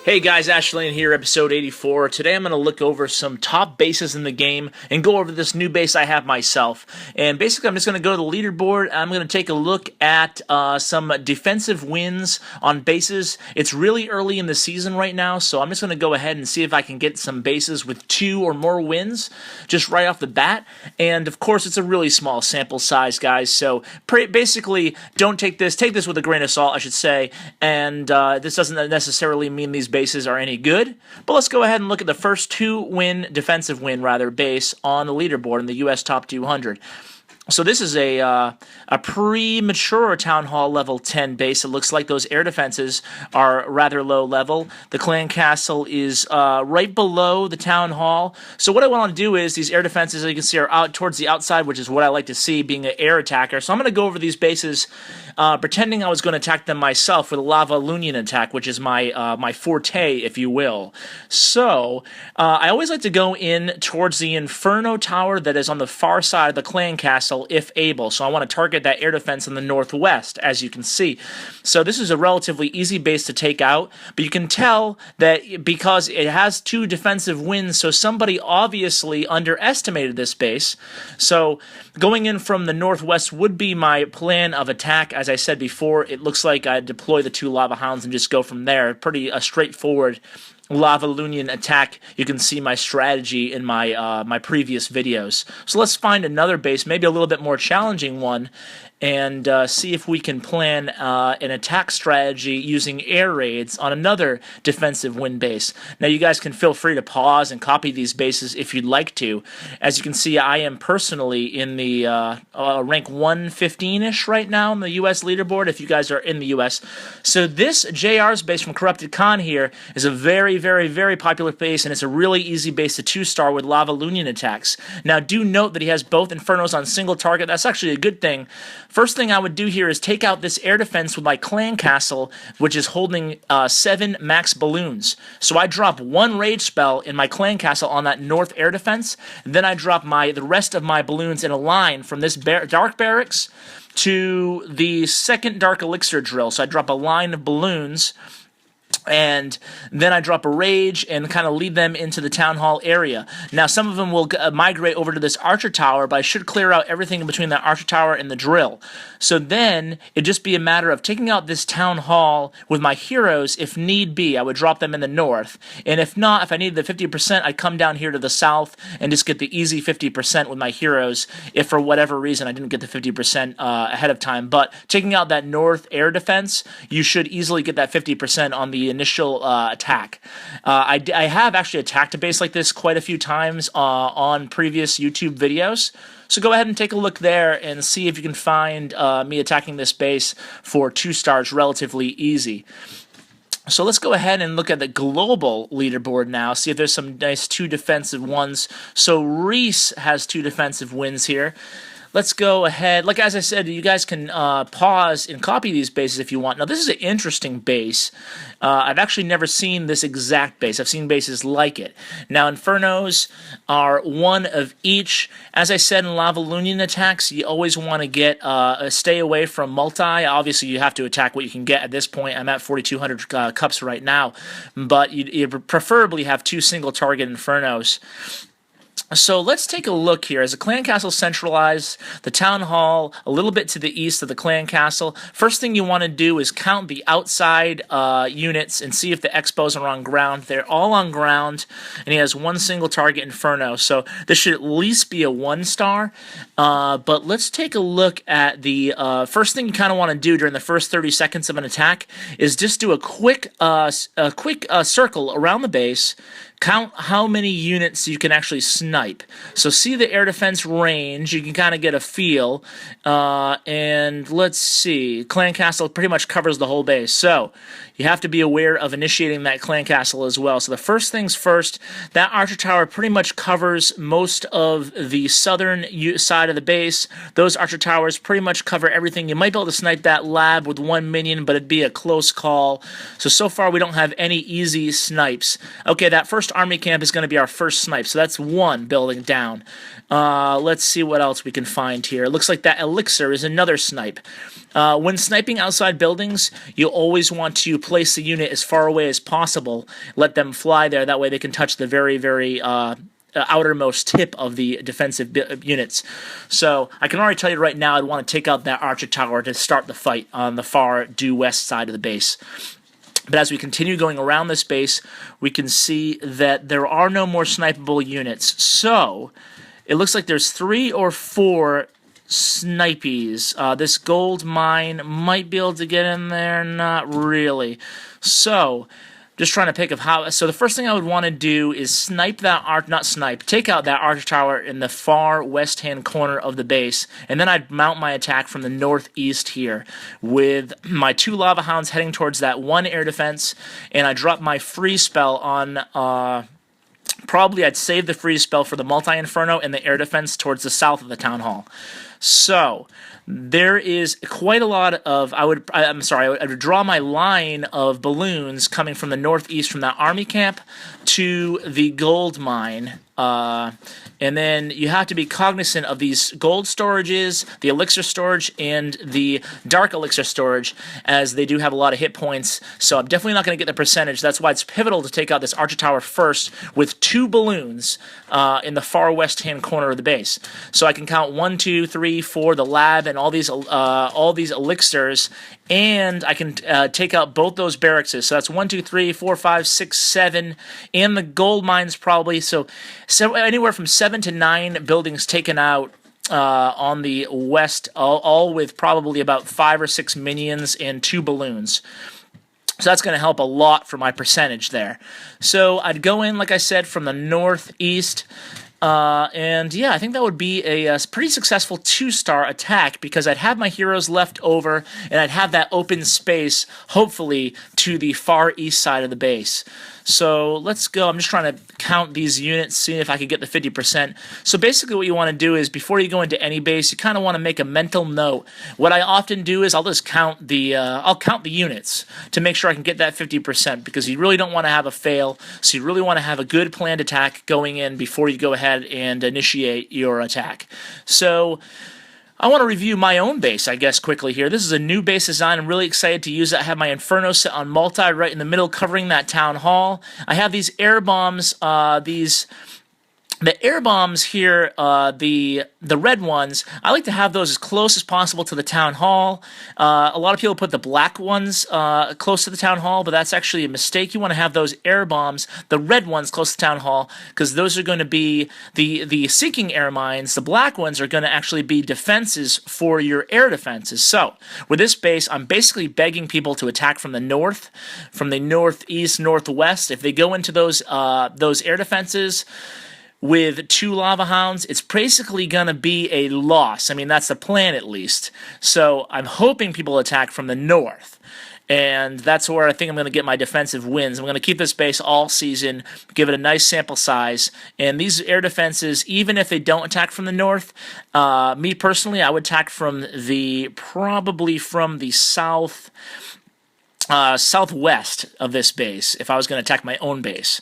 Hey guys, Ashley here, episode 84. Today I'm going to look over some top bases in the game and go over this new base I have myself. And basically I'm just going to go to the leaderboard and I'm going to take a look at some defensive wins on bases. It's really early in the season right now, so I'm just going to go ahead and see if I can get some bases with 2 or more wins just right off the bat. And of course it's a really small sample size, guys, so basically take this with a grain of salt, I should say. And this doesn't necessarily mean these bases are any good, but let's go ahead and look at the first defensive win base on the leaderboard in the US Top 200. So this is a premature Town Hall level 10 base. It looks like those air defenses are rather low level. The clan castle is right below the Town Hall. So what I want to do is these air defenses, as you can see, are out towards the outside, which is what I like to see, being an air attacker. So I'm going to go over these bases pretending I was going to attack them myself with a LavaLoonion attack, which is my forte, if you will. So I always like to go in towards the Inferno Tower that is on the far side of the clan castle, if able. So I want to target that air defense in the northwest, as you can see. So this is a relatively easy base to take out, but you can tell that because it has 2 defensive wins, so somebody obviously underestimated this base. So going in from the northwest would be my plan of attack. As I said before, it looks like I deploy the 2 Lava Hounds and just go from there. Pretty straightforward LavaLoonion attack. You can see my strategy in my previous videos. So let's find another base, maybe a little bit more challenging one, and see if we can plan an attack strategy using air raids on another defensive win base. Now you guys can feel free to pause and copy these bases if you'd like to. As you can see, I am personally in the rank 115-ish right now in the US leaderboard, if you guys are in the US. So this JR's base from Corrupted Khan here is a very, very, very popular base, and it's a really easy base to 2-star with LavaLoonion attacks. Now do note that he has both Infernos on single target. That's actually a good thing. First thing I would do here is take out this air defense with my clan castle, which is holding 7 max balloons. So I drop 1 rage spell in my clan castle on that north air defense, and then I drop the rest of my balloons in a line from this dark barracks to the second dark elixir drill. So I drop a line of balloons, and then I drop a rage and kind of lead them into the town hall area. Now some of them will migrate over to this archer tower, but I should clear out everything in between that archer tower and the drill. So then it'd just be a matter of taking out this town hall with my heroes if need be. I would drop them in the north, and if not, if I needed the 50%, I'd come down here to the south and just get the easy 50% with my heroes if for whatever reason I didn't get the 50% ahead of time. But taking out that north air defense, you should easily get that 50% on the initial attack. I have actually attacked a base like this quite a few times on previous YouTube videos, so go ahead and take a look there and see if you can find me attacking this base for 2 stars relatively easy. So let's go ahead and look at the global leaderboard now, see if there's some nice 2 defensive ones. So Reese has 2 defensive wins here. Let's go ahead. Like, as I said, you guys can pause and copy these bases if you want. Now, this is an interesting base. I've actually never seen this exact base. I've seen bases like it. Now, Infernos are 1 of each. As I said in LavaLoonion attacks, you always want to stay away from multi. Obviously, you have to attack what you can get at this point. I'm at 4,200 cups right now. But you preferably have 2 single-target Infernos. So let's take a look here. As the clan castle centralized, the town hall a little bit to the east of the clan castle, first thing you want to do is count the outside units and see if the expos are on ground. They're all on ground, and he has 1 single target Inferno, so this should at least be a 1-star. But let's take a look at the first thing you kind of want to do during the first 30 seconds of an attack is just do a quick circle around the base. Count how many units you can actually snipe. So see the air defense range. You can kind of get a feel. And let's see. Clan Castle pretty much covers the whole base. So you have to be aware of initiating that Clan Castle as well. So the first things first, that Archer Tower pretty much covers most of the southern side of the base. Those Archer Towers pretty much cover everything. You might be able to snipe that lab with 1 minion, but it'd be a close call. So far we don't have any easy snipes. Okay, that first army camp is going to be our first snipe. So that's one building down. Let's see what else we can find here. It looks like that elixir is another snipe. When sniping outside buildings, you always want to place the unit as far away as possible. Let them fly there. That way they can touch the very, very outermost tip of the defensive units. So I can already tell you right now I'd want to take out that archer tower to start the fight on the far due west side of the base. But as we continue going around this base, we can see that there are no more snipeable units. So it looks like there's 3 or 4 snipies. This gold mine might be able to get in there. Not really. So just trying to pick of how. So the first thing I would want to do is snipe that take out that archer tower in the far west hand corner of the base, and then I'd mount my attack from the northeast here with my 2 lava hounds heading towards that 1 air defense, and I drop my freeze spell on. Probably I'd save the freeze spell for the multi-inferno and the air defense towards the south of the town hall. So there is quite a lot of, I would draw my line of balloons coming from the northeast from that army camp to the gold mine. And then you have to be cognizant of these gold storages, the elixir storage, and the dark elixir storage, as they do have a lot of hit points. So I'm definitely not going to get the percentage. That's why it's pivotal to take out this archer tower first with 2 balloons in the far west hand corner of the base. So I can count 1, 2, 3, 4, the lab, and all these elixirs, and I can take out both those barracks. So that's 1, 2, 3, 4, 5, 6, 7, and the gold mines probably. So anywhere from 7 to 9 buildings taken out on the west, all with probably about 5 or 6 minions and 2 balloons. So that's going to help a lot for my percentage there. So I'd go in, like I said, from the northeast. And yeah, I think that would be a pretty successful 2-star attack, because I'd have my heroes left over, and I'd have that open space, hopefully, to the far east side of the base. So let's go. I'm just trying to count these units, see if I can get the 50%. So basically what you want to do is, before you go into any base, you kind of want to make a mental note. What I often do is I'll just count the units to make sure I can get that 50%, because you really don't want to have a fail. So you really want to have a good planned attack going in before you go ahead and initiate your attack. So I want to review my own base, I guess, quickly here. This is a new base design. I'm really excited to use it. I have my Inferno set on multi right in the middle, covering that town hall. I have these air bombs, the air bombs here, the red ones, I like to have those as close as possible to the town hall. A lot of people put the black ones close to the town hall, but that's actually a mistake. You want to have those air bombs, the red ones, close to town hall, because those are going to be the sinking air mines. The black ones are going to actually be defenses for your air defenses. So with this base, I'm basically begging people to attack from the north, from the northeast, northwest. If they go into those air defenses with 2 Lava Hounds, it's basically going to be a loss. I mean, that's the plan, at least. So I'm hoping people attack from the north. And that's where I think I'm going to get my defensive wins. I'm going to keep this base all season, give it a nice sample size. And these air defenses, even if they don't attack from the north, me personally, I would attack from probably from the southwest of this base if I was going to attack my own base.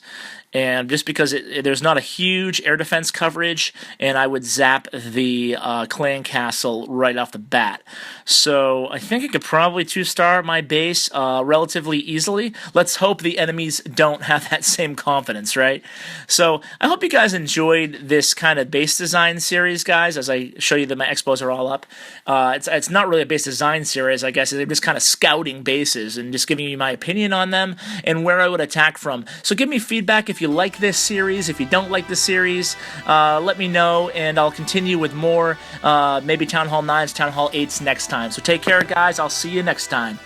And just because there's not a huge air defense coverage, and I would zap the clan castle right off the bat. So I think I could probably 2-star my base relatively easily. Let's hope the enemies don't have that same confidence, right? So I hope you guys enjoyed this kind of base design series, guys, as I show you that my expos are all up. It's not really a base design series, I guess. I'm just kind of scouting bases and just giving you my opinion on them and where I would attack from. So give me feedback if you like this series. If you don't like the series, let me know, and I'll continue with more, maybe Town Hall 9s, Town Hall 8s next time. So take care, guys. I'll see you next time.